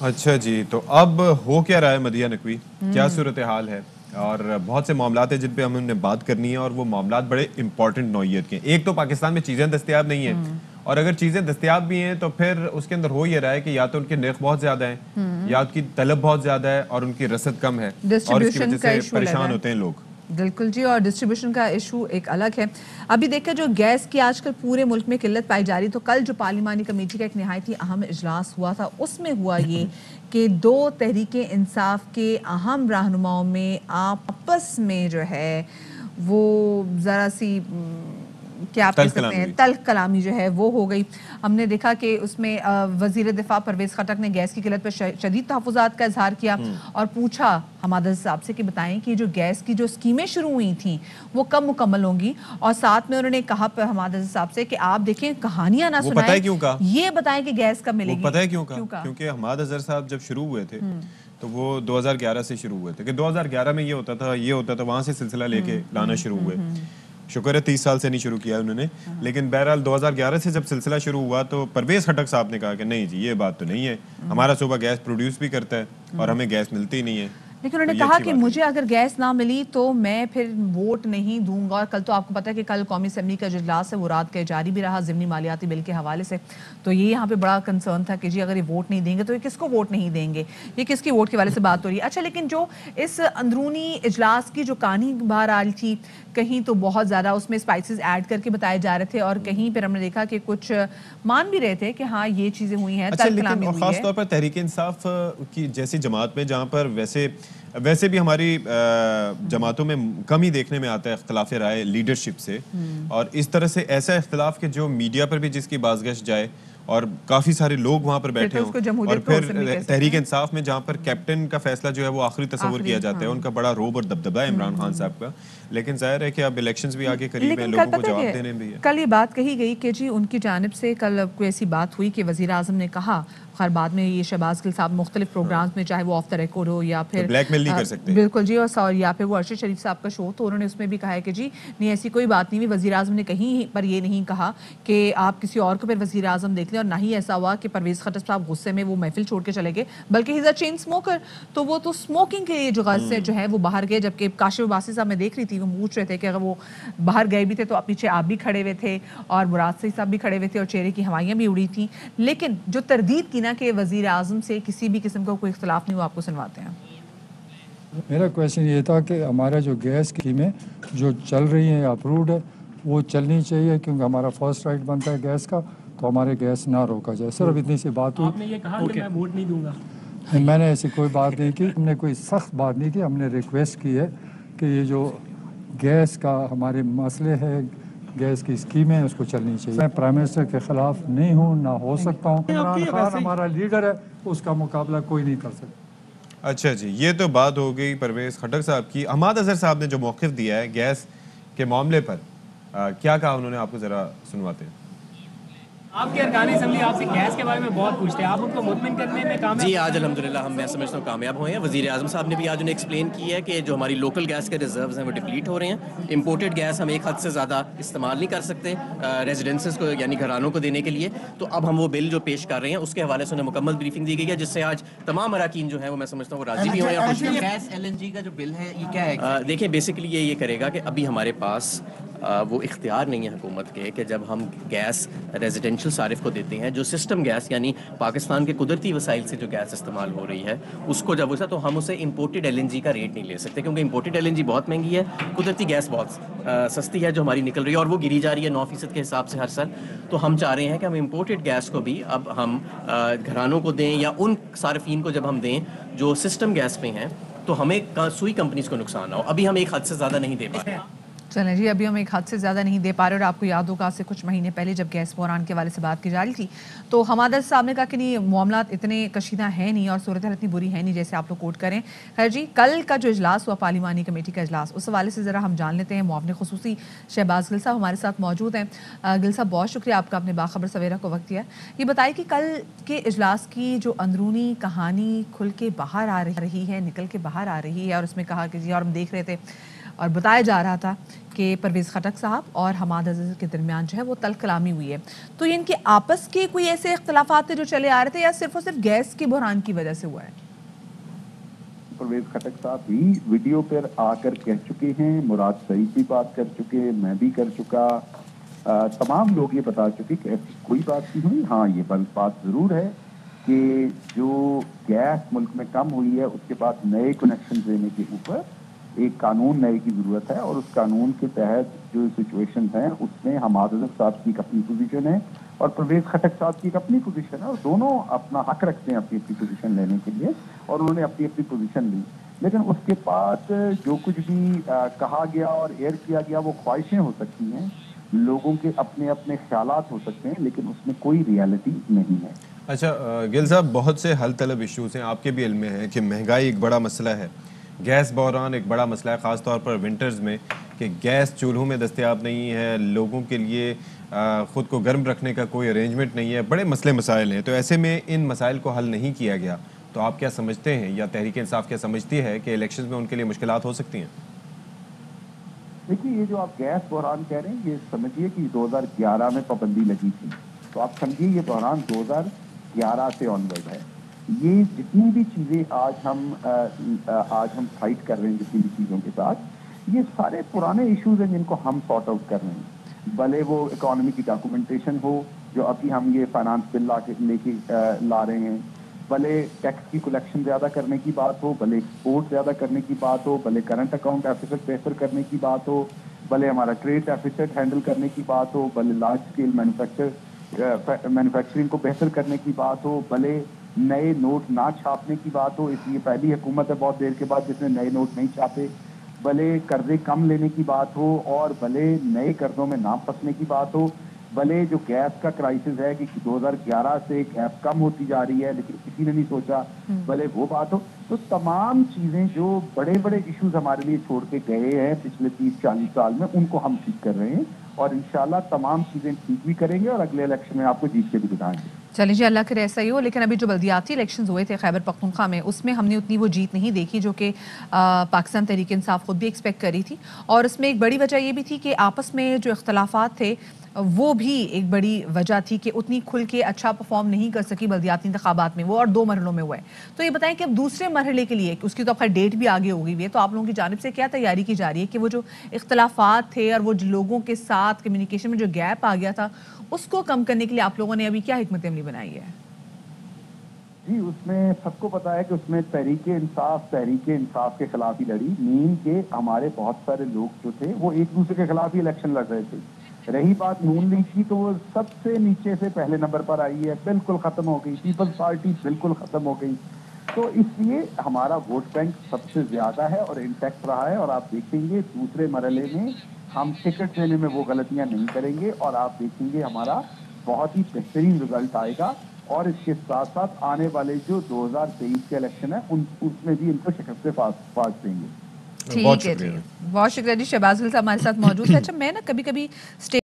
اچھا جی، تو اب ہو کیا رہا ہے مدیحہ نقوی؟ کیا صورتحال ہے؟ اور بہت سے معاملات ہیں جن پہ ہم نے بات کرنی ہے، اور وہ معاملات بڑے امپورٹنٹ نوعیت کے ہیں۔ ایک تو پاکستان میں چیزیں دستیاب نہیں ہیں، اور اگر چیزیں دستیاب بھی ہیں تو پھر اس کے اندر ہو یہ رہا ہے کہ یا تو ان کے نرخ بہت زیادہ ہیں، یا ان کی طلب بہت زیادہ ہے اور ان کی رسد کم ہے، اور اس کی وجہ ڈسٹریبیوشن کا سے ایشو لگا پریشان ہے۔ ہوتے ہیں لوگ۔ بالکل جی، اور ڈسٹریبیوشن کا ایشو ایک الگ ہے۔ ابھی دیکھیں جو گیس کی آج کل پورے ملک میں قلت پائی جا رہی، تو کل جو پارلیمانی کمیٹی کا ایک نہایت ہی اہم اجلاس ہوا تھا، اس میں ہوا یہ کہ دو تحریک انصاف کے اہم رہنماؤں میں آپس میں جو ہے وہ ذرا سی کیا آپ کہہ سکتے ہیں تلخ کلامی جو ہے وہ ہو گئی۔ ہم نے دیکھا کہ اس میں وزیر دفاع پرویز خٹک نے گیس کی قلت پر شدید تحفظات کا اظہار کیا اور پوچھا حماد عزیز صاحب سے کہ بتائیں کہ جو گیس کی جو اسکیمیں شروع ہوئی تھیں وہ کب مکمل ہوں گی، اور ساتھ میں انہوں نے کہا حماد عزیز صاحب سے کہ آپ دیکھیں کہانیاں نہ سنائیں، یہ بتائیں کہ گیس کب ملے گی۔ وہ پتہ ہے کیوں کہا؟ کیونکہ حماد عزیز صاحب جب شروع ہوئے تھے تو وہ 2011 سے شروع ہوئے تھے کہ 2011 میں یہ ہوتا تھا، وہاں سے سلسلہ لے کے لانا شروع ہوئے۔ شکر ہے 30 سال سے نہیں شروع کیا انہوں نے، لیکن بہرحال 2011 سے جب سلسلہ شروع ہوا تو پرویز خٹک صاحب نے کہا کہ نہیں جی یہ بات تو نہیں ہے، ہمارا صوبہ گیس پروڈیوس بھی کرتا ہے اور ہمیں گیس ملتی نہیں ہے۔ لیکن انہوں نے کہا کہ مجھے اگر گیس نہ ملی تو میں پھر ووٹ نہیں دوں گا، اور کل تو آپ کو پتہ ہے کہ کل قومی اسمبلی کا جو اجلاس ہے وہ رات کا جاری بھی رہا ضمنی مالیاتی بل کے حوالے سے، تو یہ یہاں پہ بڑا کنسرن تھا کہ جی اگر یہ ووٹ نہیں دیں گے تو یہ کس کو ووٹ نہیں دیں گے، یہ کس کی ووٹ کے حوالے سے بات ہو رہی ہے۔ اچھا لیکن جو اس اندرونی اجلاس کی جو کہانی باہر آ رہی تھی، کہیں تو بہت زیادہ اس میں اسپائسز ایڈ کر کے بتائے جا رہے تھے، اور کہیں پھر ہم نے دیکھا کہ کچھ مان بھی رہے تھے کہ ہاں یہ چیزیں ہوئی ہیں، تلخ کلامی ہوئی ہے۔ خاص طور پر تحریک انصاف کی جیسی جماعت میں جہاں پر ویسے بھی ہماری جماعتوں میں کم ہی دیکھنے میں آتا ہے اختلاف رائے لیڈرشپ سے، اور اس طرح سے ایسا اختلاف کہ جو میڈیا پر بھی جس کی بازگشت جائے اور کافی سارے لوگ وہاں پر بیٹھے ہوں، اور پھر تحریک انصاف میں جہاں پر کیپٹن کا فیصلہ جو ہے وہ آخری تصور کیا جاتا ہے، ان کا بڑا روب اور دبدبہ ہے عمران خان صاحب کا، لیکن ظاہر ہے کہ اب الیکشنز بھی آگے قریب ہیں، لوگوں کو جواب دینے بھی ہے۔ کل یہ بات کہی گئی کہ جی ان کی جانب سے کل کوئی ایسی بات ہوئی کہ وزیر اعظم نے کہا، خیر بعد میں یہ شہباز گل صاحب مختلف پروگرامز میں چاہے وہ آف دا ریکارڈ ہو یا پھر بلیک میل نہیں کر سکتے، بالکل جی، اور یا پھر وہ ارشد شریف صاحب کا شو، تو انہوں نے اس میں بھی کہا ہے کہ جی نہیں ایسی کوئی بات نہیں ہوئی، وزیر اعظم نے کہیں پر یہ نہیں کہا کہ آپ کسی اور کو پھر وزیر اعظم دیکھ لیں، اور نہ ہی ایسا ہوا کہ پرویز خٹک صاحب غصے میں وہ محفل چھوڑ کے چلے گئے، بلکہ ہی از اے چین اسموکر، تو وہ تو اسموکنگ کے لیے جو غصے جو ہے وہ باہر گئے، جبکہ کاشف عباسی صاحب میں دیکھ رہی تھی وہ پوچھ رہے تھے کہ اگر وہ باہر گئے بھی تھے تو پیچھے آپ بھی کھڑے ہوئے تھے اور مراد صاحب بھی کھڑے ہوئے تھے اور چہرے کی ہوائیاں بھی اڑی تھیں، لیکن جو تردید کی نا کہ وزیر اعظم سے کسی بھی قسم کا کوئی اختلاف نہیں ہوا، آپ کو سنواتے ہیں۔ میرا کویشچن یہ تھا کہ ہمارا جو گیس کی اسکیمیں جو چل رہی ہیں اپروڈ ہے وہ چلنی چاہیے، کیونکہ ہمارا فرسٹ رائٹ بنتا ہے گیس کا، تو ہمارے گیس نہ روکا جائے۔ صرف اتنی سی بات ہوئی۔ آپ نے یہ کہا کہ میں ووٹ نہیں دوں گا۔ میں نے ایسی کوئی بات نہیں کی، ہم نے کوئی سخت بات نہیں کی، ہم نے ریکویسٹ کی ہے کہ یہ جو گیس کا ہمارے مسئلے ہے، گیس کی اسکیمیں اس کو چلنی چاہیے۔ میں پرائم منسٹر کے خلاف نہیں ہوں، نہ ہو سکتا ہوں۔ عمران خان ہمارا لیڈر ہے، اس کا مقابلہ کوئی نہیں کر سکتا۔ اچھا جی، یہ تو بات ہو گئی پرویز خٹک صاحب کی۔ حماد اظہر صاحب نے جو موقف دیا ہے گیس کے معاملے پر، کیا کہا انہوں نے، آپ کو ذرا سنواتے ہیں۔ آپ کے ارکان اسمبلی آپ سے گیس کے بارے میں بہت پوچھتے ہیں، آپ ان کو مطمئن کرنے میں کامیاب؟ جی آج الحمدللہ میں سمجھتا ہوں کامیاب ہوئے ہیں۔ وزیر اعظم صاحب نے بھی آج انہیں ایکسپلین کی ہے کہ جو ہماری لوکل گیس کے ریزروز ہیں وہ ڈپلیٹ ہو رہے ہیں، امپورٹڈ گیس ہم ایک حد سے زیادہ استعمال نہیں کر سکتے ریزیڈنسز کو یعنی گھرانوں کو دینے کے لیے، تو اب ہم وہ بل جو پیش کر رہے ہیں اس کے حوالے سے انہیں مکمل بریفنگ دی گئی ہے، جس سے آج تمام اراکین جو ہیں وہ میں سمجھتا ہوں وہ راضی بھی ہوئے ہیں۔ گیس LNG کا جو بل ہے یہ کیا ہے؟ دیکھیں بیسیکلی یہ کرے گا کہ ابھی ہمارے پاس وہ اختیار نہیں ہے حکومت کے کہ جب ہم گیس ریزیڈینشل صارف کو دیتے ہیں، جو سسٹم گیس یعنی پاکستان کے قدرتی وسائل سے جو گیس استعمال ہو رہی ہے اس کو جب تو ہم اسے امپورٹڈ LNG کا ریٹ نہیں لے سکتے، کیونکہ امپورٹڈ LNG بہت مہنگی ہے، قدرتی گیس بہت سستی ہے جو ہماری نکل رہی ہے، اور وہ گری جا رہی ہے 9% کے حساب سے ہر سال۔ تو ہم چاہ رہے ہیں کہ ہم امپورٹڈ گیس کو بھی اب ہم گھرانوں کو دیں یا ان صارفین کو جب ہم دیں جو سسٹم گیس پہ ہیں، تو ہمیں سوئی کمپنیز کو نقصان نہ ہو۔ ابھی ہم ایک حد سے زیادہ نہیں دے پا رہے ہیں۔ چلیں جی، ابھی ہم ایک حد سے زیادہ نہیں دے پا رہے، اور آپ کو یاد ہوگا سے کچھ مہینے پہلے جب گیس بحران کے حوالے سے بات کی جا رہی تھی تو حماد عزیز صاحب نے کہا کہ نہیں معاملات اتنے کشیدہ ہیں نہیں اور صورتحال اتنی بری ہے نہیں جیسے آپ لوگ کوٹ کریں۔ خیر جی، کل کا جو اجلاس ہوا پارلیمانی کمیٹی کا اجلاس، اس حوالے سے ذرا ہم جان لیتے ہیں۔ معاون خصوصی شہباز گل صاحب ہمارے ساتھ موجود ہیں۔ گل صاحب بہت شکریہ آپ کا، اپنے باخبر سویرا کو وقت دیا۔ یہ بتائیے کہ کل کے اجلاس کی جو اندرونی کہانی کھل کے باہر آ رہی ہے، نکل کے باہر آ رہی ہے، اور اس میں کہا کہ جی، اور ہم دیکھ رہے تھے اور بتایا جا رہا تھا کہ پرویز خٹک صاحب اور حماد عزیز کے درمیان جو ہے وہ تلخ کلامی ہوئی ہے. تو یہ ان کے آپس کے کوئی ایسے اختلافات تھے جو چلے آ رہے تھے یا صرف اور صرف گیس کے بحران کی وجہ سے ہوا ہے؟ پرویز خٹک صاحب بھی ویڈیو پر آ کر کہہ چکے ہیں, مراد سعید بھی بات کر چکے, میں بھی کر چکا, تمام لوگ یہ بتا چکے کہ ایسی کوئی بات نہیں ہوئی. ہاں یہ بات ضرور ہے کہ جو گیس ملک میں کم ہوئی ہے اس کے بعد نئے کنیکشن دینے کے اوپر ایک قانون نئے کی ضرورت ہے, اور اس قانون کے تحت جو سچویشن ہیں اس میں حماد عزیز صاحب کی ایک اپنی پوزیشن ہے اور پرویز خٹک صاحب کی ایک اپنی پوزیشن ہے, اور دونوں اپنا حق رکھتے ہیں اپنی اپنی پوزیشن لینے کے لیے, اور انہوں نے اپنی اپنی پوزیشن لی. لیکن اس کے بعد جو کچھ بھی کہا گیا اور ایئر کیا گیا وہ خواہشیں ہو سکتی ہیں, لوگوں کے اپنے اپنے خیالات ہو سکتے ہیں, لیکن اس میں کوئی ریالٹی نہیں ہے. اچھا گل صاحب, بہت سے حل طلب ایشوز ہیں, آپ کے بھی علم میں ہے کہ مہنگائی ایک بڑا مسئلہ ہے, گیس بحران ایک بڑا مسئلہ ہے, خاص طور پر ونٹرز میں کہ گیس چولہوں میں دستیاب نہیں ہے, لوگوں کے لیے خود کو گرم رکھنے کا کوئی ارینجمنٹ نہیں ہے, بڑے مسئلے مسائل ہیں. تو ایسے میں ان مسائل کو حل نہیں کیا گیا تو آپ کیا سمجھتے ہیں یا تحریک انصاف کیا سمجھتی ہے کہ الیکشنز میں ان کے لیے مشکلات ہو سکتی ہیں؟ دیکھیے, یہ جو آپ گیس بحران کہہ رہے ہیں یہ سمجھیے کہ 2011 میں پابندی لگی تھی, تو آپ سمجھیے یہ بحران 2011 سے آنورڈ ہے. یہ جتنی بھی چیزیں آج ہم فائٹ کر رہے ہیں جتنی بھی چیزوں کے ساتھ, یہ سارے پرانے ایشوز ہیں جن کو ہم سارٹ آؤٹ کر رہے ہیں. بھلے وہ اکانومی کی ڈاکومنٹیشن ہو جو ابھی ہم یہ فائنانس بل لے کے لا رہے ہیں, بھلے ٹیکس کی کلیکشن زیادہ کرنے کی بات ہو, بھلے ایکسپورٹ زیادہ کرنے کی بات ہو, بھلے کرنٹ اکاؤنٹ ڈیفیسٹ بہتر کرنے کی بات ہو, بھلے ہمارا ٹریڈ ڈیفیسٹ ہینڈل کرنے کی بات ہو, بھلے لارج اسکیل مینوفیکچرنگ کو بہتر کرنے کی بات ہو, بھلے نئے نوٹ نہ چھاپنے کی بات ہو, اس لیے پہلی حکومت ہے بہت دیر کے بعد جس نے نئے نوٹ نہیں چھاپے, بھلے قرضے کم لینے کی بات ہو اور بھلے نئے قرضوں میں نہ پھنسنے کی بات ہو, بھلے جو گیس کا کرائسس ہے کہ 2011 سے گیس کم ہوتی جا رہی ہے لیکن کسی نے نہیں سوچا, بھلے وہ بات ہو. تو تمام چیزیں جو بڑے بڑے ایشوز ہمارے لیے چھوڑ کے گئے ہیں پچھلے 30-40 سال میں, ان کو ہم ٹھیک کر رہے ہیں, اور انشاءاللہ تمام چیزیں ٹھیک بھی کریں گے اور اگلے الیکشن میں آپ کو جیت کے بھی دکھائیں گے. چلیے جی, اللہ کرے ایسا ہی ہو. لیکن ابھی جو بلدیاتی الیکشنز ہوئے تھے خیبر پختونخوا میں, اس میں ہم نے اتنی وہ جیت نہیں دیکھی جو کہ پاکستان تحریک انصاف خود بھی ایکسپیکٹ کری تھی, اور اس میں ایک بڑی وجہ یہ بھی تھی کہ آپس میں جو اختلافات تھے وہ بھی ایک بڑی وجہ تھی کہ اتنی کھل کے اچھا پرفارم نہیں کر سکی بلدیاتی انتخابات میں وہ, اور 2 مرحلوں میں ہوا ہے. تو یہ بتائیں کہ اب دوسرے مرحلے کے لیے, اس کی تو اب ڈیٹ بھی آگے ہو گئی ہے, تو آپ لوگوں کی جانب سے کیا تیاری کی جا رہی ہے کہ وہ جو اختلافات تھے اور وہ لوگوں کے ساتھ کمیونیکیشن میں جو گیپ آ گیا تھا اس کو کم کرنے کے لیے آپ لوگوں نے ابھی کیا حکمت عملی بنائی ہے؟ جی, اس میں سب کو پتا ہے کہ اس میں تحریک انصاف کے خلاف ہی لڑی. نیم کے ہمارے بہت سارے لوگ جو تھے وہ ایک دوسرے کے خلاف ہی الیکشن لڑ رہے تھے. رہی بات نون لیگ کی, تو وہ سب سے نیچے سے پہلے نمبر پر آئی ہے, بالکل ختم ہو گئی. پیپلز پارٹی بالکل ختم ہو گئی. تو اس لیے ہمارا ووٹ بینک سب سے زیادہ ہے اور انٹیکٹ رہا ہے, اور آپ دیکھیں گے دوسرے مرحلے میں ہم ٹکٹ دینے میں وہ غلطیاں نہیں کریں گے, اور آپ دیکھیں گے ہمارا بہت ہی بہترین رزلٹ آئے گا. اور اس کے ساتھ ساتھ آنے والے جو 2023 کے الیکشن ہے اس میں بھی ان کو شکست سے فاز دیں گے. ٹھیک ہے جی, بہت شکریہ جی. شہباز گل صاحب ہمارے ساتھ موجود ہے. اچھا, میں نا کبھی